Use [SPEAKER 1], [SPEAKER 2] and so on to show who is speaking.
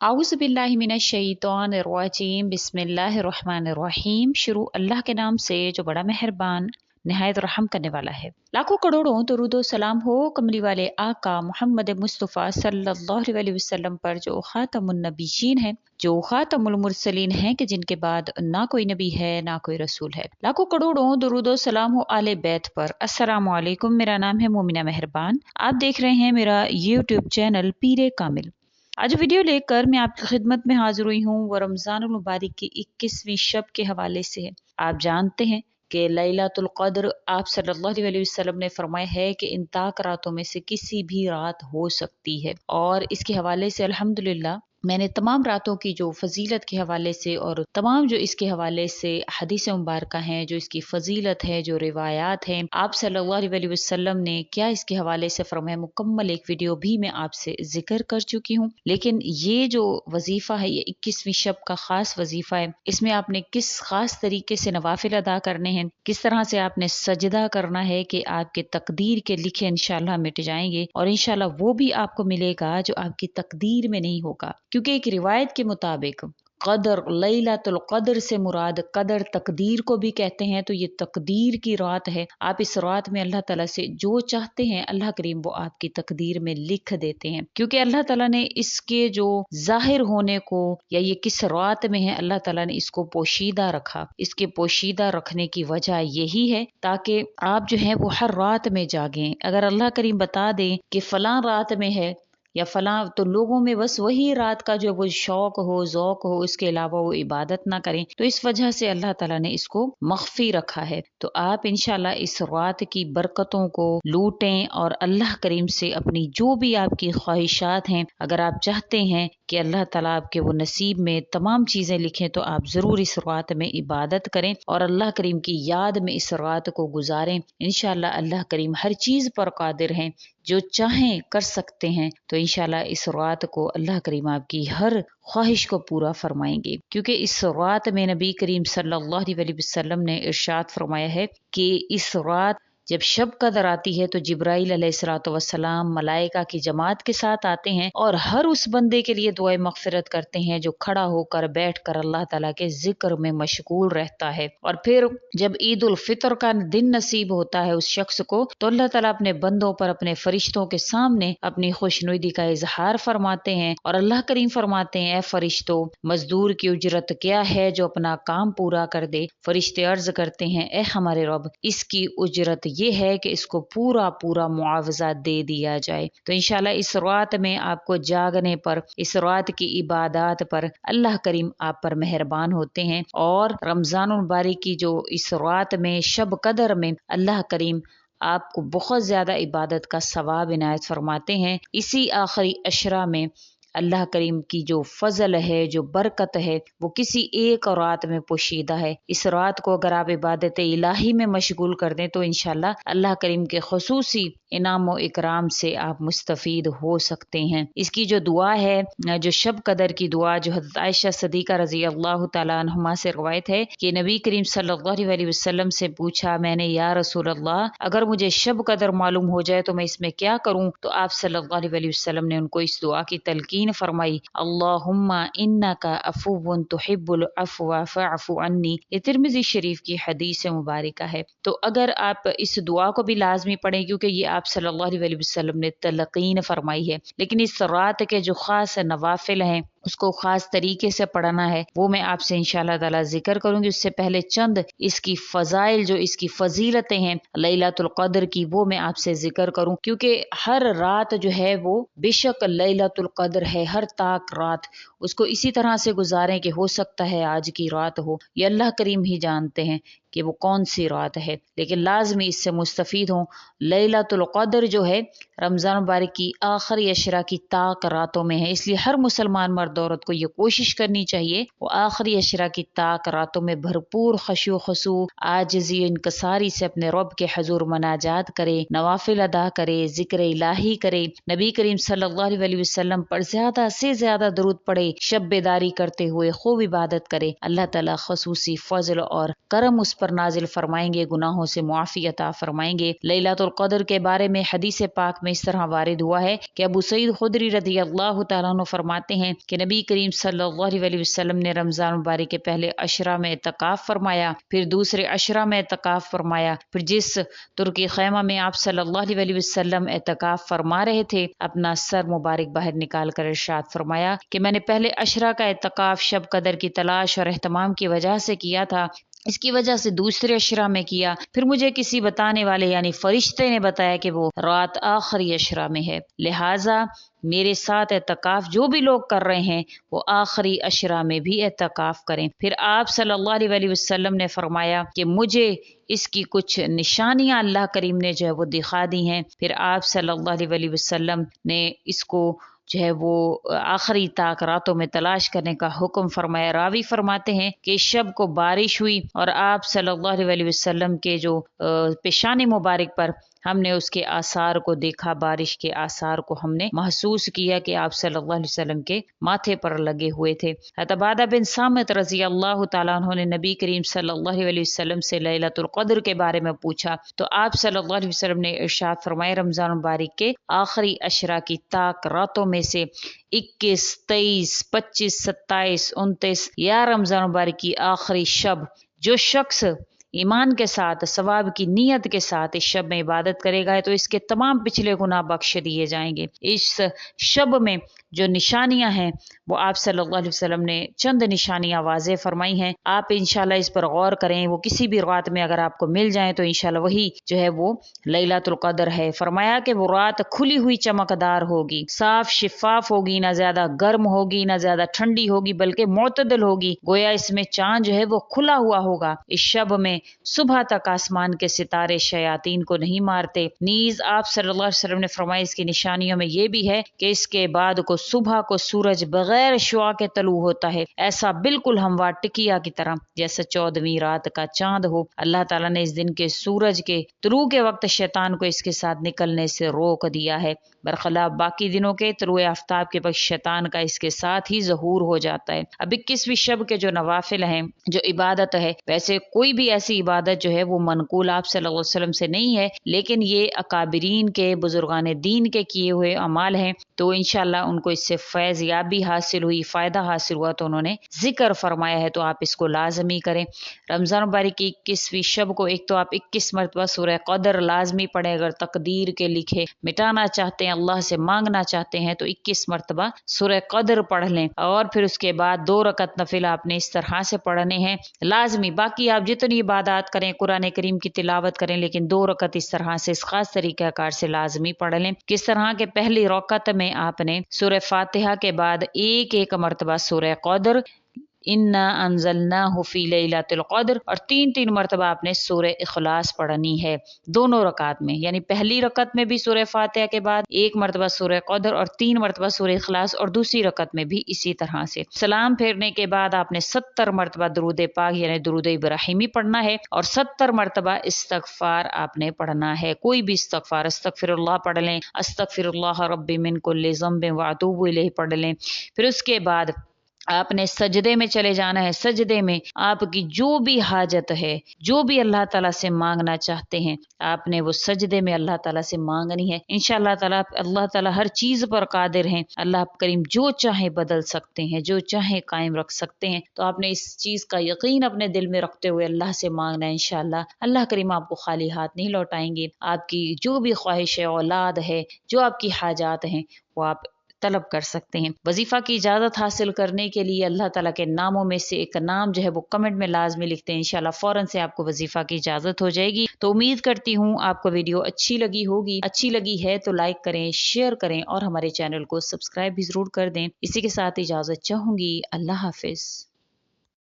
[SPEAKER 1] आउज़ुबिल्लाहिमिनश्शैतानिर्रजीम बिस्मिल्लाहिर्रहमानिर्रहीम। शुरू अल्लाह के नाम से जो बड़ा मेहरबान निहायत रहम करने वाला है। लाखों करोड़ों दुरूदो सलाम हो कमली वाले आका मोहम्मद मुस्तफ़ा सल्लल्लाहु अलैहि वसल्लम पर, जो खातमुन नबीयीन है, जो खातमुल मुरसलीन हैं, कि जिनके बाद ना कोई नबी है ना कोई रसूल है। लाखों करोड़ों दुरूदो सलाम हो आले बैत पर। अस्सलामु अलैकुम। मेरा नाम है मोमिना मेहरबान। आप देख रहे हैं मेरा यूट्यूब चैनल पीरे कामिल। आज वीडियो लेकर मैं आपकी खिदमत में हाजिर हुई हूँ। वो रमज़ान मुबारक की 21वीं शब के हवाले से है। आप जानते हैं कि लैलतुल क़द्र आप सल्लल्लाहु अलैहि वसल्लम ने फरमाया है कि इन ताक रातों में से किसी भी रात हो सकती है। और इसके हवाले से अल्हम्दुलिल्लाह मैंने तमाम रातों की जो फजीलत के हवाले से और तमाम जो इसके हवाले से हदीस मुबारक हैं, जो इसकी फजीलत है, जो रिवायात हैं, आप सल्लल्लाहु अलैहि वसल्लम ने क्या इसके हवाले से फरमाया, मुकम्मल एक वीडियो भी मैं आपसे जिक्र कर चुकी हूँ। लेकिन ये जो वजीफा है, ये 21वीं शब का खास वजीफा है। इसमें आपने किस खास तरीके से नवाफिल अदा करने हैं, किस तरह से आपने सजदा करना है कि आपके तकदीर के लिखे इंशाल्लाह मिट जाएंगे, और इंशाल्लाह वो भी आपको मिलेगा जो आपकी तकदीर में नहीं होगा। क्योंकि एक रिवायत के मुताबिक कदर, लैलतुल कदर से मुराद कदर तकदीर को भी कहते हैं, तो ये तकदीर की रात है। आप इस रात में अल्लाह ताला से जो चाहते हैं अल्लाह करीम वो आपकी तकदीर में लिख देते हैं। क्योंकि अल्लाह ताला ने इसके जो जाहिर होने को, या ये किस रात में है, अल्लाह ताला ने इसको पोशीदा रखा। इसके पोशीदा रखने की वजह यही है ताकि आप जो है वो हर रात में जागें। अगर अल्लाह करीम बता दें कि फलां रात में है या फलां, तो लोगों में बस वही रात का जो वो शौक हो, ज़ौक हो, इसके अलावा वो इबादत ना करें। तो इस वजह से अल्लाह ताला ने इसको मख्फी रखा है। तो आप इंशाल्लाह इस रात की बरकतों को लूटें और अल्लाह करीम से अपनी जो भी आपकी ख्वाहिशात हैं, अगर आप चाहते हैं कि अल्लाह ताला आपके वो नसीब में तमाम चीज़ें लिखें, तो आप ज़रूर इस रात में इबादत करें और अल्लाह करीम की याद में इस रात को गुजारें। इंशाल्लाह अल्लाह करीम हर चीज़ पर कादिर हैं, जो चाहें कर सकते हैं। तो इंशाल्लाह इस रात को अल्लाह करीम आपकी हर ख्वाहिश को पूरा फरमाएंगे। क्योंकि इस रात में नबी करीम सल्लल्लाहु अलैहि वसल्लम ने इरशाद फरमाया है कि इस रात जब शब कदर आती है तो जिब्राइल अलैहिस्सलाम मलाइका की जमात के साथ आते हैं और हर उस बंदे के लिए दुआए मगफिरत करते हैं जो खड़ा होकर बैठकर अल्लाह ताला के जिक्र में मशगूल रहता है। और फिर जब ईद उल फितर का दिन नसीब होता है उस शख्स को, तो अल्लाह ताला अपने बंदों पर अपने फरिश्तों के सामने अपनी खुशनुदी का इजहार फरमाते हैं और अल्लाह करीम फरमाते हैं, ए फरिश्तों, मजदूर की उजरत क्या है जो अपना काम पूरा कर दे। फरिश्ते अर्ज करते हैं, ए हमारे रब, इसकी उजरत ये है कि इसको पूरा पूरा मुआवजा दे दिया जाए। तो इंशाल्लाह इस रात में आपको जागने पर, इस रात की इबादत पर अल्लाह करीम आप पर मेहरबान होते हैं। और रमजान मुबारक की जो इस रात में शब कदर में अल्लाह करीम आपको बहुत ज्यादा इबादत का सवाब इनायत फरमाते हैं। इसी आखिरी अशरा में अल्लाह करीम की जो फजल है, जो बरकत है, वो किसी एक रात में पोशीदा है। इस रात को अगर आप इबादत इलाही में मशगूल कर दें तो इंशाल्लाह अल्लाह करीम के खुसूसी इनाम व इकराम से आप मुस्तफीद हो सकते हैं। इसकी जो दुआ है, जो शब कदर की दुआ, जो हज़रत आयशा सदीका रजी अल्लाह तआला अन्हुमा से रवायत है कि नबी करीम सल्लल्लाहु अलैहि वसल्लम से पूछा मैंने, या रसूल अल्लाह, अगर मुझे शब कदर मालूम हो जाए तो मैं इसमें क्या करूं? तो आप सल्लल्लाहु अलैहि वसल्लम ने उनको इस दुआ की तलकीन फरमाई, अल्लाहुम्मा इन्नका अफुव्वुन तुहिब्बुल अफ़्व फ़अफ़ु अन्नी। ये तिर्मिज़ी शरीफ की हदीस मुबारक है। तो अगर आप इस दुआ को भी लाजमी पढ़ें, क्योंकि ये आप सल्लल्लाहु अलैहि वसल्लम ने तलकीन फरमाई है, लेकिन इस रात के जो खास नवाफिल हैं उसको खास तरीके से पढ़ना है, वो मैं आपसे इंशाअल्लाह ताला जिक्र करूंगी। उससे पहले चंद इसकी फजाइल, जो इसकी फजीलतें हैं लैलतुल कद्र की, वो मैं आपसे जिक्र करूं। क्योंकि हर रात जो है वो बेशक लैलतुल कद्र है, हर ताक रात उसको इसी तरह से गुजारें कि हो सकता है आज की रात हो, ये अल्लाह करीम ही जानते हैं कि वो कौन सी रात है, लेकिन लाजमी इससे मुस्तफीद हों। लैलतुल कद्र जो है रमज़ान मुबारक की आखिरी अशरा की ताक रातों में है, इसलिए हर मुसलमान मर्द औरत को ये कोशिश करनी चाहिए वो आखिरी अशरा की ताक रातों में भरपूर खशू खसू आजिज़ी इनकसारी से अपने रब के हजूर मनाजात करे, नवाफिल अदा करे, जिक्र इलाही करे, नबी करीम सल्लल्लाहु अलैहि वसल्लम पर ज्यादा से ज्यादा दरूद पढ़े, शब बेदारी करते हुए खूब इबादत करे। अल्लाह ताला खसूसी फजल और करम उस پر نازل فرمائیں گے، گناہوں سے معافی عطا فرمائیں گے۔ لیلۃ القدر کے بارے میں حدیث پاک میں اس طرح وارد ہوا ہے کہ ابو سعید خدری رضی اللہ تعالیٰ عنہ فرماتے ہیں کہ نبی کریم صلی اللہ علیہ وسلم نے رمضان مبارک کے پہلے عشرہ میں اعتکاف فرمایا، پھر دوسرے عشرہ میں اعتکاف فرمایا، پھر جس ترکی خیمہ میں آپ صلی اللہ علیہ وسلم اعتکاف فرما رہے تھے اپنا سر مبارک باہر نکال کر ارشاد فرمایا کہ میں نے پہلے عشرہ کا اعتکاف شب قدر کی تلاش اور اہتمام کی وجہ سے کیا تھا، اس کی وجہ سے دوسرے عشرہ میں کیا، پھر مجھے کسی بتانے والے یعنی فرشتے نے بتایا کہ وہ رات آخری عشرہ میں ہے، لہٰذا میرے ساتھ اعتکاف جو بھی لوگ کر رہے ہیں وہ آخری عشرہ میں بھی اعتکاف کریں۔ پھر آپ صلی اللہ علیہ وسلم نے فرمایا کہ مجھے اس کی کچھ نشانیاں اللہ کریم نے جو ہے وہ دکھا دی ہیں، پھر آپ صلی اللہ علیہ وسلم نے اس کو جو ہے وہ آخری طاق راتوں میں تلاش کرنے کا حکم فرمایا۔ راوی فرماتے ہیں کہ شب کو بارش ہوئی اور آپ صلی اللہ علیہ وسلم کے جو پیشانی مبارک پر ہم نے اس کے آثار کو دیکھا، بارش کے آثار کو ہم نے محسوس کیا کہ آپ صلی اللہ علیہ وسلم کے ماتھے پر لگے ہوئے تھے۔ عبادہ بن صامت رضی اللہ تعالیٰ عنہ نے نبی کریم صلی اللہ علیہ وسلم سے لیلۃ القدر کے بارے میں پوچھا تو آپ صلی اللہ علیہ وسلم نے ارشاد فرمایا رمضان مبارک کے آخری عشرہ کی طاق راتوں میں سے 21، 23، 25، 27، 29 یا رمضان مبارک کی آخری شب، جو شخص ایمان کے ساتھ ثواب کی نیت کے ساتھ اس شب میں عبادت کرے گا تو اس کے تمام پچھلے گناہ بخش دیے جائیں گے۔ اس شب میں جو نشانیاں ہیں وہ آپ صلی اللہ علیہ وسلم نے چند نشانیاں واضح فرمائی ہیں، آپ انشاءاللہ اس پر غور کریں، وہ کسی بھی رات میں اگر آپ کو مل جائیں تو انشاءاللہ وہی جو ہے وہ لیلۃ القدر ہے۔ فرمایا کہ وہ رات کھلی ہوئی چمکدار ہوگی، صاف شفاف ہوگی، نہ زیادہ گرم ہوگی نہ زیادہ ٹھنڈی ہوگی بلکہ معتدل ہوگی، گویا اس میں چاند جو ہے وہ کھلا ہوا ہوگا۔ اس شب میں صبح تک آسمان کے ستارے شیاطین کو نہیں مارتے۔ نیز آپ صلی اللہ علیہ وسلم نے فرمایا اس کی نشانیوں میں یہ بھی ہے کہ اس کے بعد کو صبح کو سورج بغیر شعاع کے طلوع ہوتا ہے، ایسا بالکل ہموار ٹکیا کی طرح جیسا 14ویں رات کا چاند ہو۔ اللہ تعالیٰ نے اس دن کے سورج کے طلوع کے وقت شیطان کو اس کے ساتھ نکلنے سے روک دیا ہے، برخلاف باقی دنوں کے طلوع آفتاب کے وقت شیطان کا اس کے ساتھ ہی ظہور ہو جاتا ہے۔ اب 21ویں شب کے جو نوافل ہیں، جو عبادت ہے، ویسے کوئی بھی ایسی عبادت جو ہے وہ منقول آپ صلی اللہ علیہ وسلم سے نہیں ہے، لیکن یہ اکابرین کے بزرگان دین کے کیے ہوئے اعمال ہیں، تو انشاءاللہ ان کو اس سے فیض یابی حاصل ہوئی، فائدہ حاصل ہوا تو انہوں نے ذکر فرمایا ہے، تو آپ اس کو لازمی کریں۔ رمضان مبارک کی 21ویں شب کو ایک تو آپ 21 مرتبہ سورہ قدر لازمی پڑھیں، اگر تقدیر کے لکھے مٹانا چاہتے ہیں، اللہ سے مانگنا چاہتے ہیں تو 21 مرتبہ سورہ قدر پڑھ لیں، اور پھر اس کے بعد 2 رکعت نفل آپ نے اس طرح سے پڑھنے ہیں لازمی۔ باقی آپ جتنی عبادات کریں، قرآن کریم کی تلاوت کریں، لیکن 2 رکعت اس طرح سے اس خاص طریقہ کار سے لازمی پڑھ لیں۔ کس طرح کہ پہلی رکعت میں آپ نے سورہ فاتحہ کے بعد ایک مرتبہ سورہ قدر، انا انزلناہ فی لیلۃ القدر، اور 3 مرتبہ آپ نے سورہ اخلاص پڑھنی ہے دونوں رکعت میں، یعنی پہلی رکعت میں بھی سورہ فاتحہ کے بعد 1 مرتبہ سورہ قدر اور 3 مرتبہ سورہ اخلاص، اور دوسری رکعت میں بھی اسی طرح سے۔ سلام پھیرنے کے بعد آپ نے 70 مرتبہ درود پاک یعنی درود ابراہیمی پڑھنا ہے، اور 70 مرتبہ استغفار آپ نے پڑھنا ہے، کوئی بھی استغفار، استغفر اللہ پڑھ لیں، استغفر اللہ ربی من کل ذنب واتوب الیہ پڑھ لیں۔ پھر اس کے بعد آپ نے سجدے میں چلے جانا ہے، سجدے میں آپ کی جو بھی حاجت ہے، جو بھی اللہ تعالیٰ سے مانگنا چاہتے ہیں، آپ نے وہ سجدے میں اللہ تعالیٰ سے مانگنی ہے۔ انشاءاللہ تعالیٰ اللہ تعالیٰ ہر چیز پر قادر ہیں، اللہ کریم جو چاہے بدل سکتے ہیں، جو چاہے قائم رکھ سکتے ہیں، تو آپ نے اس چیز کا یقین اپنے دل میں رکھتے ہوئے اللہ سے مانگنا ہے۔ انشاءاللہ اللہ کریم آپ کو خالی ہاتھ نہیں لوٹائیں گے، آپ کی جو بھی خواہش ہے، اولاد ہے، جو آپ کی حاجات ہیں، وہ آپ طلب کر سکتے ہیں۔ وظیفہ کی اجازت حاصل کرنے کے لیے اللہ تعالیٰ کے ناموں میں سے ایک نام جو ہے وہ کمنٹ میں لازمی لکھتے ہیں، انشاءاللہ فوراً سے آپ کو وظیفہ کی اجازت ہو جائے گی۔ تو امید کرتی ہوں آپ کو ویڈیو اچھی لگی ہوگی، اچھی لگی ہے تو لائک کریں، شیئر کریں، اور ہمارے چینل کو سبسکرائب بھی ضرور کر دیں۔ اسی کے ساتھ اجازت چاہوں گی، اللہ حافظ۔